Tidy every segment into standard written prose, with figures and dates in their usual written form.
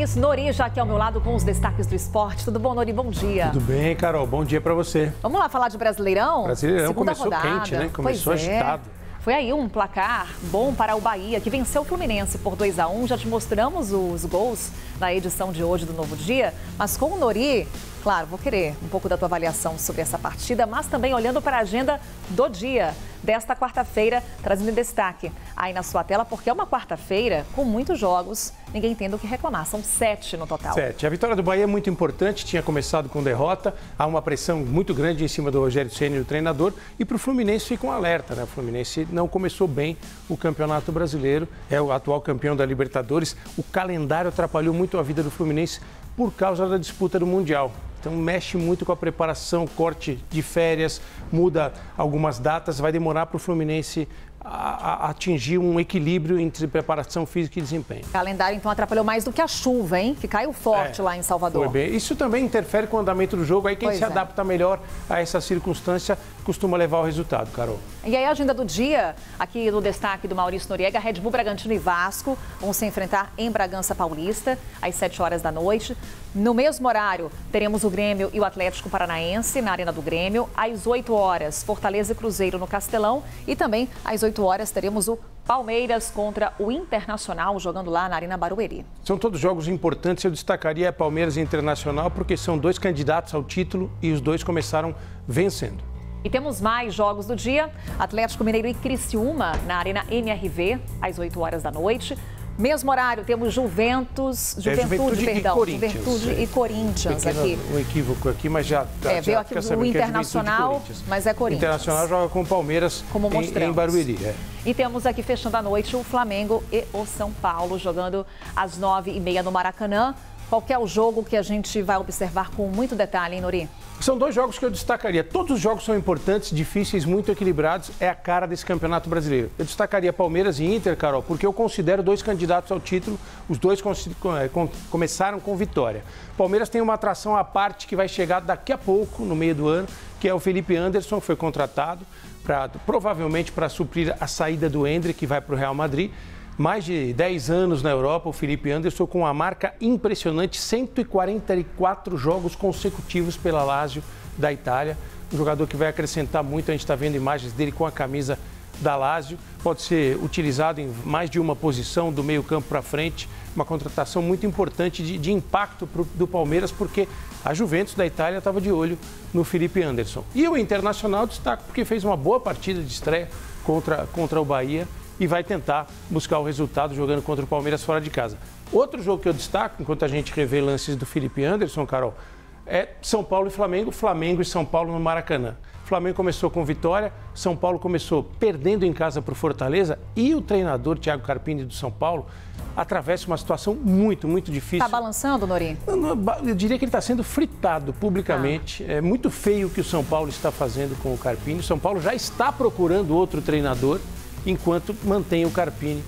isso, Nori já aqui ao meu lado com os destaques do esporte. Tudo bom, Nori? Bom dia. Tudo bem, Carol. Bom dia para você. Vamos lá falar de Brasileirão? Brasileirão Segunda começou rodada. quente, né? Começou agitado. Foi aí um placar bom para o Bahia, que venceu o Fluminense por 2-1. Já te mostramos os gols na edição de hoje do Novo Dia. Mas com o Nori, claro, vou querer um pouco da tua avaliação sobre essa partida, mas também olhando para a agenda do dia desta quarta-feira, trazendo destaque aí na sua tela, porque é uma quarta-feira com muitos jogos, ninguém tendo o que reclamar. São 7 no total. 7. A vitória do Bahia é muito importante, tinha começado com derrota, há uma pressão muito grande em cima do Rogério Ceni, o treinador, e para o Fluminense fica um alerta, né? O Fluminense não começou bem o Campeonato Brasileiro, é o atual campeão da Libertadores, o calendário atrapalhou muito a vida do Fluminense por causa da disputa do Mundial. Então mexe muito com a preparação, corte de férias, muda algumas datas, vai demorar para o Fluminense a atingir um equilíbrio entre preparação física e desempenho. O calendário então atrapalhou mais do que a chuva, hein? Que caiu forte lá em Salvador. Foi bem. Isso também interfere com o andamento do jogo, aí quem se adapta melhor a essa circunstância costuma levar o resultado, Carol. E aí a agenda do dia, aqui no destaque do Maurício Noriega, Red Bull, Bragantino e Vasco vão se enfrentar em Bragança Paulista, às 7 horas da noite. No mesmo horário, teremos o Grêmio e o Atlético Paranaense na Arena do Grêmio. Às 8 horas, Fortaleza e Cruzeiro no Castelão. E também às 8 horas teremos o Palmeiras contra o Internacional, jogando lá na Arena Barueri. São todos jogos importantes, eu destacaria Palmeiras e Internacional, porque são dois candidatos ao título e os dois começaram vencendo. E temos mais jogos do dia. Atlético Mineiro e Criciúma na Arena MRV, às 8 horas da noite. Mesmo horário, temos Juventude e Corinthians aqui. Um equívoco aqui, mas já veio aqui o Internacional, mas é Corinthians. O Internacional joga com o Palmeiras em Barueri. E temos aqui, fechando a noite, o Flamengo e o São Paulo, jogando às 9h30 no Maracanã. Qual que é o jogo que a gente vai observar com muito detalhe, hein, Nori? São dois jogos que eu destacaria. Todos os jogos são importantes, difíceis, muito equilibrados. É a cara desse Campeonato Brasileiro. Eu destacaria Palmeiras e Inter, Carol, porque eu considero dois candidatos ao título. Os dois começaram com vitória. Palmeiras tem uma atração à parte que vai chegar daqui a pouco, no meio do ano, que é o Felipe Anderson, que foi contratado provavelmente para suprir a saída do Endrick, que vai para o Real Madrid. Mais de 10 anos na Europa, o Felipe Anderson com uma marca impressionante, 144 jogos consecutivos pela Lazio da Itália. Um jogador que vai acrescentar muito, a gente está vendo imagens dele com a camisa da Lazio. Pode ser utilizado em mais de uma posição, do meio campo para frente. Uma contratação muito importante de impacto do Palmeiras, porque a Juventus da Itália estava de olho no Felipe Anderson. E o Internacional destaca porque fez uma boa partida de estreia contra o Bahia e vai tentar buscar o resultado jogando contra o Palmeiras fora de casa. Outro jogo que eu destaco, enquanto a gente revê lances do Felipe Anderson, Carol, é São Paulo e Flamengo, Flamengo e São Paulo no Maracanã. O Flamengo começou com vitória, São Paulo começou perdendo em casa para o Fortaleza e o treinador Thiago Carpini do São Paulo atravessa uma situação muito, muito difícil. Está balançando, Nori? Eu diria que ele está sendo fritado publicamente. É muito feio o que o São Paulo está fazendo com o Carpini. O São Paulo já está procurando outro treinador, enquanto mantém o Carpini.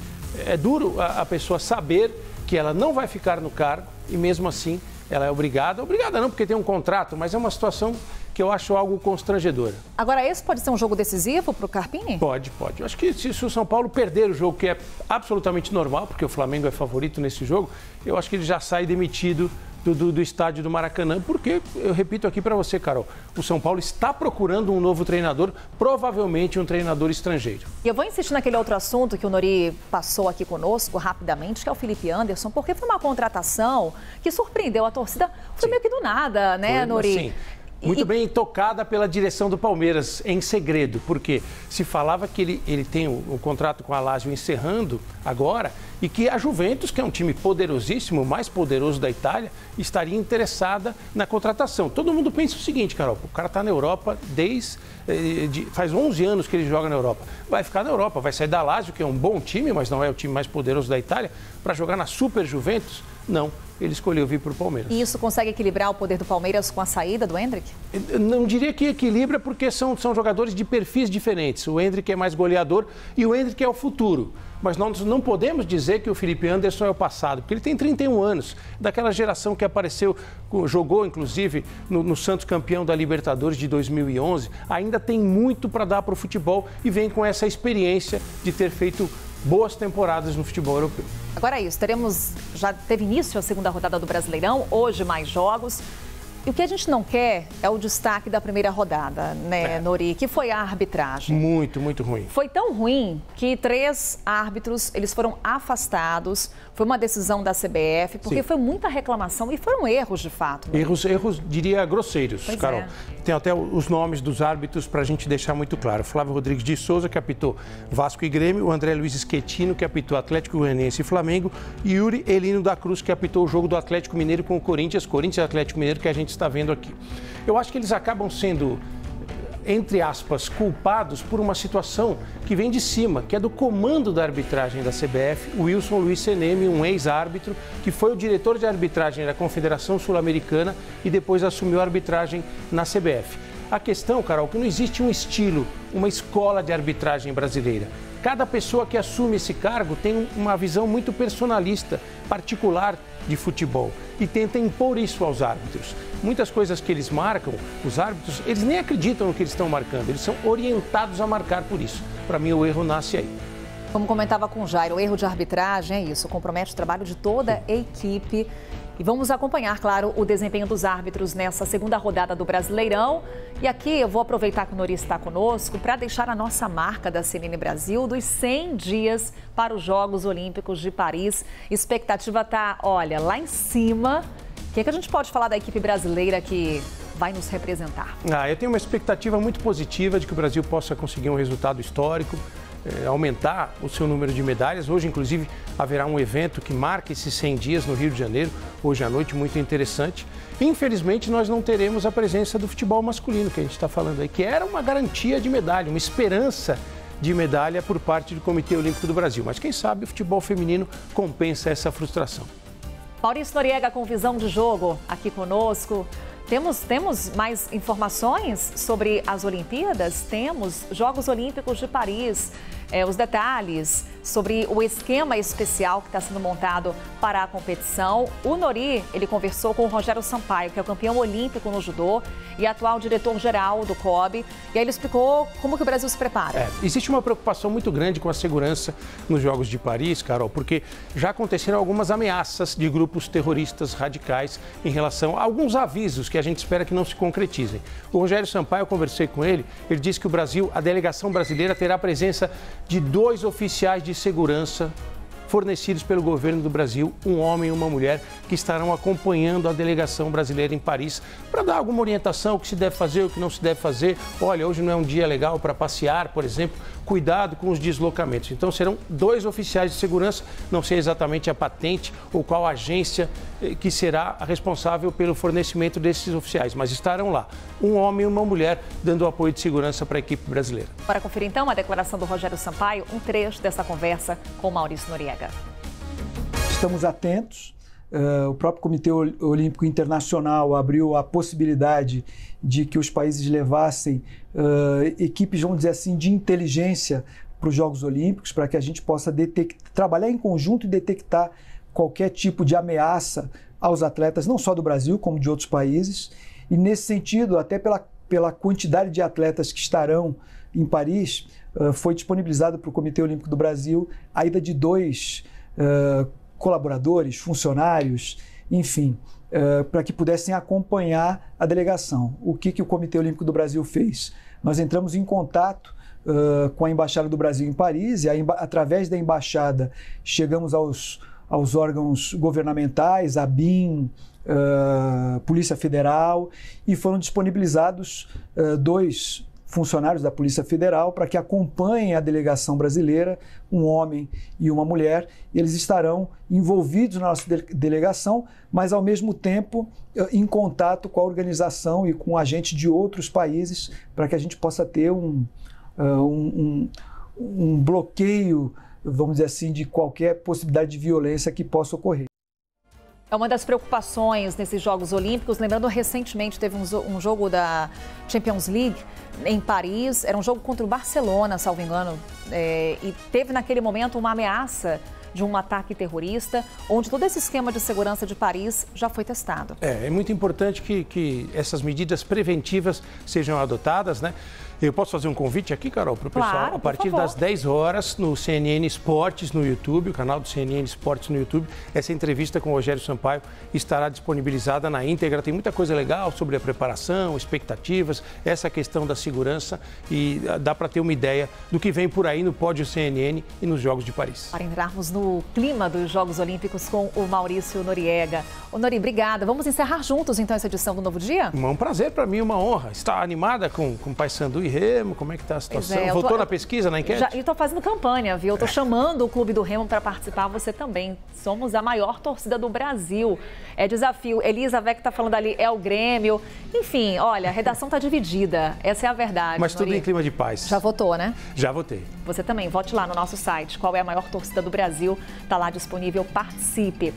É duro a pessoa saber que ela não vai ficar no cargo e mesmo assim ela é obrigada não porque tem um contrato, mas é uma situação que eu acho algo constrangedora. Agora, esse pode ser um jogo decisivo para o Carpini? Pode. Eu acho que se o São Paulo perder o jogo, que é absolutamente normal, porque o Flamengo é favorito nesse jogo, eu acho que ele já sai demitido do estádio do Maracanã, porque, eu repito aqui para você, Carol, o São Paulo está procurando um novo treinador, provavelmente um treinador estrangeiro. E eu vou insistir naquele outro assunto que o Nori passou aqui conosco rapidamente, que é o Felipe Anderson, porque foi uma contratação que surpreendeu a torcida, foi meio que do nada, né, Nori? Sim. Muito bem tocada pela direção do Palmeiras, em segredo, porque se falava que ele tem um contrato com a Lazio encerrando agora e que a Juventus, que é um time poderosíssimo, o mais poderoso da Itália, estaria interessada na contratação. Todo mundo pensa o seguinte, Carol, o cara está na Europa faz 11 anos que ele joga na Europa. Vai ficar na Europa, vai sair da Lazio, que é um bom time, mas não é o time mais poderoso da Itália, para jogar na Super Juventus? Não. Ele escolheu vir para o Palmeiras. E isso consegue equilibrar o poder do Palmeiras com a saída do Endrick? Eu não diria que equilibra, porque são jogadores de perfis diferentes. O Endrick é mais goleador e o Endrick é o futuro. Mas nós não podemos dizer que o Felipe Anderson é o passado, porque ele tem 31 anos, daquela geração que apareceu, jogou inclusive no Santos campeão da Libertadores de 2011, ainda tem muito para dar para o futebol e vem com essa experiência de ter feito boas temporadas no futebol europeu. Agora é isso, já teve início a segunda rodada do Brasileirão, hoje mais jogos. E o que a gente não quer é o destaque da primeira rodada, né, Nori, que foi a arbitragem. Muito, muito ruim. Foi tão ruim que 3 árbitros, eles foram afastados. Foi uma decisão da CBF, porque Sim. foi muita reclamação e foram erros de fato. Né? Erros, diria, grosseiros, Pois Carol. é. Tem até os nomes dos árbitros para a gente deixar muito claro. Flávio Rodrigues de Souza, que apitou Vasco e Grêmio, o André Luiz Schettino, que apitou Atlético Goianiense e Flamengo, e Yuri Elino da Cruz, que apitou o jogo do Atlético Mineiro com o Corinthians e Atlético Mineiro, que a gente está vendo aqui. Eu acho que eles acabam sendo, entre aspas, culpados por uma situação que vem de cima, que é do comando da arbitragem da CBF, o Wilson Luiz Seneme, um ex-árbitro, que foi o diretor de arbitragem da Confederação Sul-Americana e depois assumiu a arbitragem na CBF. A questão, Carol, é que não existe um estilo, uma escola de arbitragem brasileira. Cada pessoa que assume esse cargo tem uma visão muito personalista, particular de futebol e tenta impor isso aos árbitros. Muitas coisas que eles marcam, os árbitros, eles nem acreditam no que eles estão marcando, eles são orientados a marcar por isso. Para mim, o erro nasce aí. Como comentava com o Jairo, o erro de arbitragem é isso, compromete o trabalho de toda a equipe. E vamos acompanhar, claro, o desempenho dos árbitros nessa segunda rodada do Brasileirão. E aqui eu vou aproveitar que o Nori está conosco para deixar a nossa marca da CNN Brasil dos 100 dias para os Jogos Olímpicos de Paris. Expectativa está, olha, lá em cima. O que a gente pode falar da equipe brasileira que vai nos representar? Eu tenho uma expectativa muito positiva de que o Brasil possa conseguir um resultado histórico, aumentar o seu número de medalhas. Hoje, inclusive, haverá um evento que marca esses 100 dias no Rio de Janeiro, hoje à noite, muito interessante. Infelizmente, nós não teremos a presença do futebol masculino, que a gente está falando aí, que era uma garantia de medalha, uma esperança de medalha por parte do Comitê Olímpico do Brasil. Mas quem sabe o futebol feminino compensa essa frustração. Maurício Noriega com visão de jogo aqui conosco. Temos mais informações sobre as Olimpíadas? Temos Jogos Olímpicos de Paris, os detalhes sobre o esquema especial que está sendo montado para a competição. O Nori, ele conversou com o Rogério Sampaio, que é o campeão olímpico no judô e atual diretor-geral do COB. E aí ele explicou como que o Brasil se prepara. Existe uma preocupação muito grande com a segurança nos Jogos de Paris, Carol, porque já aconteceram algumas ameaças de grupos terroristas radicais em relação a alguns avisos que a gente espera que não se concretizem. O Rogério Sampaio, eu conversei com ele, ele disse que o Brasil, a delegação brasileira terá a presença de 2 oficiais de segurança fornecidos pelo governo do Brasil, um homem e uma mulher, que estarão acompanhando a delegação brasileira em Paris para dar alguma orientação, o que se deve fazer, o que não se deve fazer. Olha, hoje não é um dia legal para passear, por exemplo, cuidado com os deslocamentos. Então serão 2 oficiais de segurança, não sei exatamente a patente ou qual agência que será a responsável pelo fornecimento desses oficiais, mas estarão lá, um homem e uma mulher, dando apoio de segurança para a equipe brasileira. Para conferir então a declaração do Rogério Sampaio, um trecho dessa conversa com o Maurício Noriega. Estamos atentos. O próprio Comitê Olímpico Internacional abriu a possibilidade de que os países levassem equipes, vamos dizer assim, de inteligência para os Jogos Olímpicos, para que a gente possa trabalhar em conjunto e detectar qualquer tipo de ameaça aos atletas, não só do Brasil, como de outros países. E nesse sentido, até pela quantidade de atletas que estarão em Paris, foi disponibilizado para o Comitê Olímpico do Brasil a ida de 2 colaboradores, funcionários, enfim, para que pudessem acompanhar a delegação. O que o Comitê Olímpico do Brasil fez? Nós entramos em contato com a Embaixada do Brasil em Paris e através da Embaixada chegamos aos órgãos governamentais, a BIM, Polícia Federal, e foram disponibilizados 2 funcionários da Polícia Federal para que acompanhem a delegação brasileira, um homem e uma mulher. E eles estarão envolvidos na nossa delegação, mas ao mesmo tempo em contato com a organização e com agentes de outros países para que a gente possa ter um bloqueio, vamos dizer assim, de qualquer possibilidade de violência que possa ocorrer. É uma das preocupações nesses Jogos Olímpicos. Lembrando, recentemente teve um jogo da Champions League em Paris. Era um jogo contra o Barcelona, salvo engano. E teve naquele momento uma ameaça de um ataque terrorista, onde todo esse esquema de segurança de Paris já foi testado. É muito importante que essas medidas preventivas sejam adotadas, né? Eu posso fazer um convite aqui, Carol, para o pessoal? Claro, a partir das 10 horas, no CNN Esportes no YouTube, o canal do CNN Esportes no YouTube, essa entrevista com o Rogério Sampaio estará disponibilizada na íntegra. Tem muita coisa legal sobre a preparação, expectativas, essa questão da segurança e dá para ter uma ideia do que vem por aí no pódio CNN e nos Jogos de Paris. Para entrarmos no clima dos Jogos Olímpicos com o Maurício Noriega. Ô, Nori, obrigada. Vamos encerrar juntos, então, essa edição do Novo Dia? Um prazer para mim, uma honra. Está animada com Paysandu e Remo? Como é que está a situação? Voltou na pesquisa, na enquete? Eu estou fazendo campanha, viu? Eu estou chamando o Clube do Remo para participar, você também. Somos a maior torcida do Brasil. É desafio. Elizabeth está falando ali, é o Grêmio. Enfim, olha, a redação está dividida. Essa é a verdade. Mas tudo Nori. em clima de paz. Já votou, né? Já votei. Você também, vote lá no nosso site. Qual é a maior torcida do Brasil? Está lá disponível, participe.